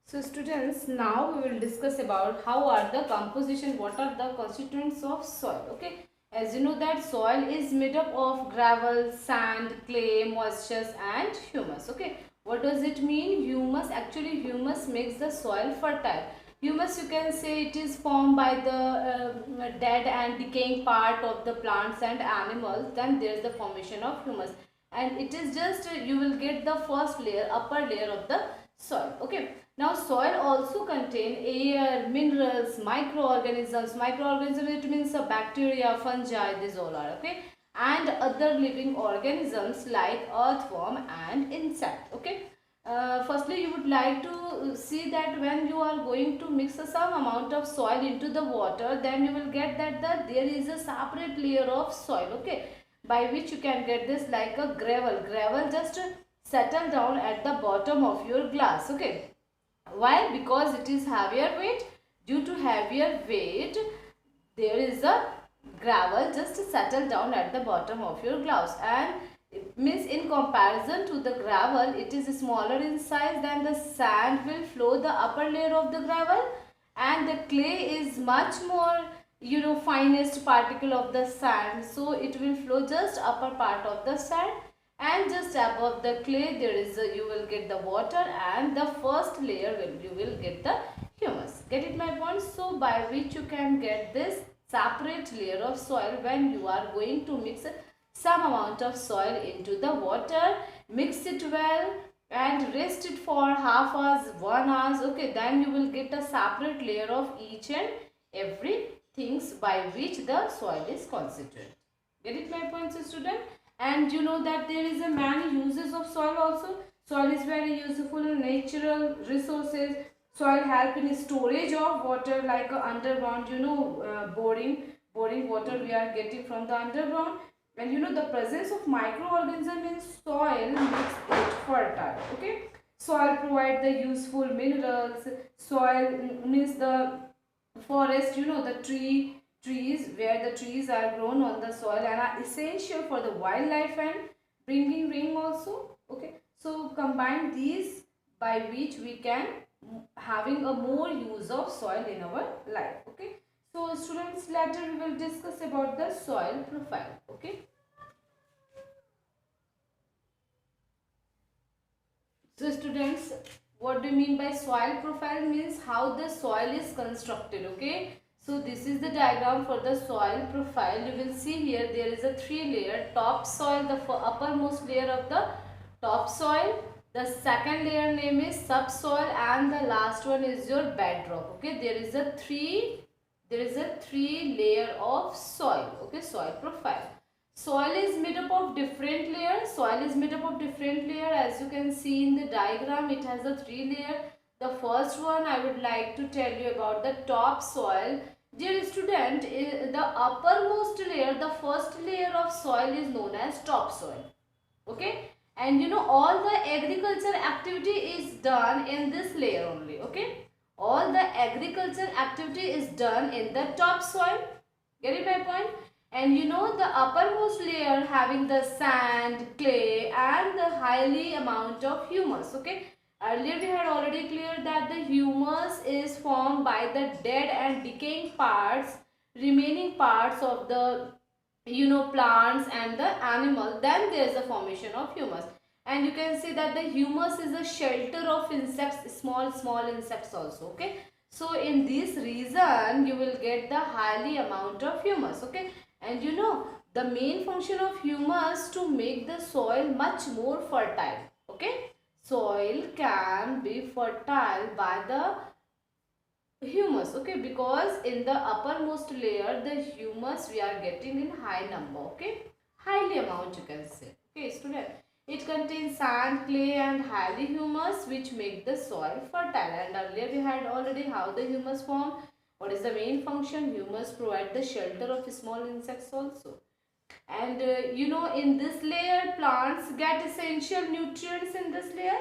So students, now we will discuss about how are the composition, what are the constituents of soil. Okay, as you know that soil is made up of gravel, sand, clay, moisture and humus. Okay, what does it mean? Humus, actually humus makes the soil fertile. Humus, you can say, it is formed by the dead and decaying part of the plants and animals. Then there is the formation of humus, and it is just you will get the first layer, upper layer of the soil. Okay, now soil also contain air, minerals, microorganisms. Microorganisms, it means bacteria, fungi, these all are, okay, and other living organisms like earthworm and insect. Okay, firstly you would like to see that when you are going to mix some amount of soil into the water, then you will get that there is a separate layer of soil, okay, by which you can get this like a gravel just settle down at the bottom of your glass. Okay, why? Because it is heavier weight. Due to heavier weight, there is a gravel just settle down at the bottom of your glass, and it means in comparison to the gravel, it is smaller in size. Than the sand will flow the upper layer of the gravel, and the clay is much more, finest particle of the sand, so it will flow just upper part of the sand, and just above the clay there is a, you will get the water, and the first layer you will get the humus. Get it my point? So by which you can get this separate layer of soil when you are going to mix some amount of soil into the water, mix it well and rest it for half hours, 1 hour. Okay, then you will get a separate layer of each and every things by which the soil is constituted. Get it my points, student? And you know that there is a many uses of soil also. Soil is very useful in natural resources. Soil help in storage of water, like underground, boring water we are getting from the underground. And the presence of microorganism in soil makes it fertile. Okay, soil provide the useful minerals. Soil means the forest, the trees where the trees are grown on the soil and are essential for the wildlife and bringing rain also. Okay, so combine these by which we can having a more use of soil in our life. Okay, so students, later we will discuss about the soil profile. Okay, so students, what do you mean by soil profile? Means how the soil is constructed. Okay, so this is the diagram for the soil profile. You will see here there is a 3-layer top soil, the uppermost layer of the top soil. The second layer name is subsoil, and the last one is your bedrock. Okay, there is a three layer of soil. Okay, soil profile. Soil is made up of different layers. Soil is made up of different layer. As you can see in the diagram, it has a 3 layer. The first one I would like to tell you about the top soil. Dear student, the uppermost layer, the first layer of soil is known as topsoil. Okay, and all the agriculture activity is done in this layer only. Okay, all the agriculture activity is done in the topsoil. Getting my point? And the uppermost layer having the sand, clay and the highly amount of humus. Okay, earlier we had already cleared that the humus is formed by the dead and decaying parts, remaining parts of the plants and the animal. Then there is the formation of humus, and you can see that the humus is a shelter of insects, small insects also. Okay, so in this reason you will get the highly amount of humus. Okay, and the main function of humus to make the soil much more fertile. Okay, soil can be fertile by the humus. Okay, because in the uppermost layer the humus we are getting in high number. Okay, highly amount you can say. Okay, student, it contains sand, clay and highly humus which make the soil fertile. And earlier we had already how the humus form. What is the main function? Humus provide the shelter of small insects also. And in this layer plants get essential nutrients. In this layer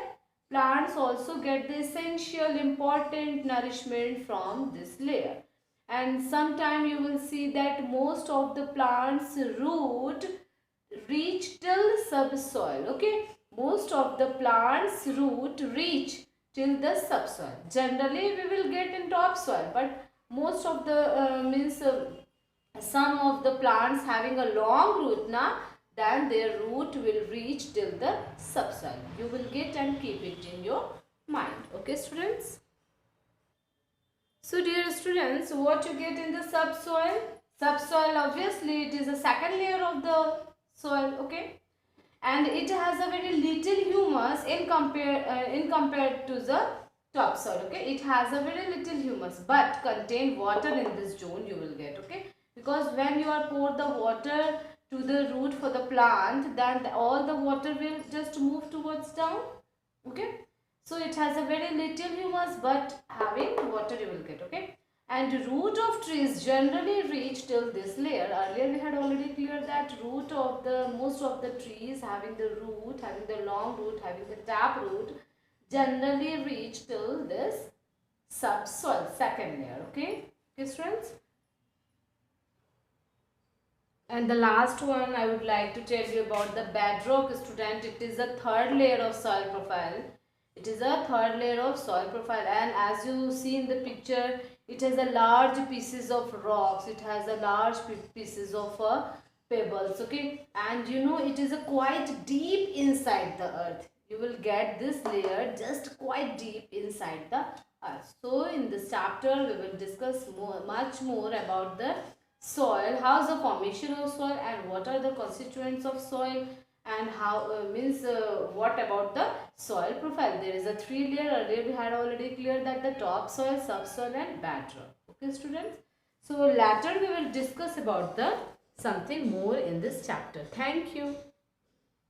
plants also get the essential important nourishment from this layer. And sometime you will see that most of the plants root reach till subsoil. Okay, most of the plants root reach till the subsoil. Generally we will get in topsoil, but most of the means some of the plants having a long root na, then their root will reach till the subsoil. You will get and keep it in your mind. Okay students. So dear students, what you get in the subsoil? Subsoil, obviously it is a second layer of the soil, okay, and it has a very little humus in compared to the topsoil, okay. It has a very little humus but contain water in this zone you will get, okay, because when you are pour the water to the root for the plant, then all the water will just move towards down, okay. So it has a very little humus but having water you will get, okay. And root of trees generally reach till this layer. Earlier we had already cleared that root of the most of the trees having the root, having the long root, having the tap root, generally reach till this subsoil, second layer, okay. Okay students. And the last one I would like to tell you about the bedrock student. It is a third layer of soil profile. It is a third layer of soil profile, and as you see in the picture, it has a large pieces of rocks. It has a large pieces of pebbles, okay, and you know it is a quite deep inside the earth. You will get this layer just quite deep inside the earth. So in this chapter we will discuss much more about the soil, how is the formation of soil and what are the constituents of soil, and how what about the soil profile. There is a three layer. Earlier we had already cleared that the topsoil, subsoil and bedrock, okay students. So later we will discuss about the something more in this chapter. Thank you.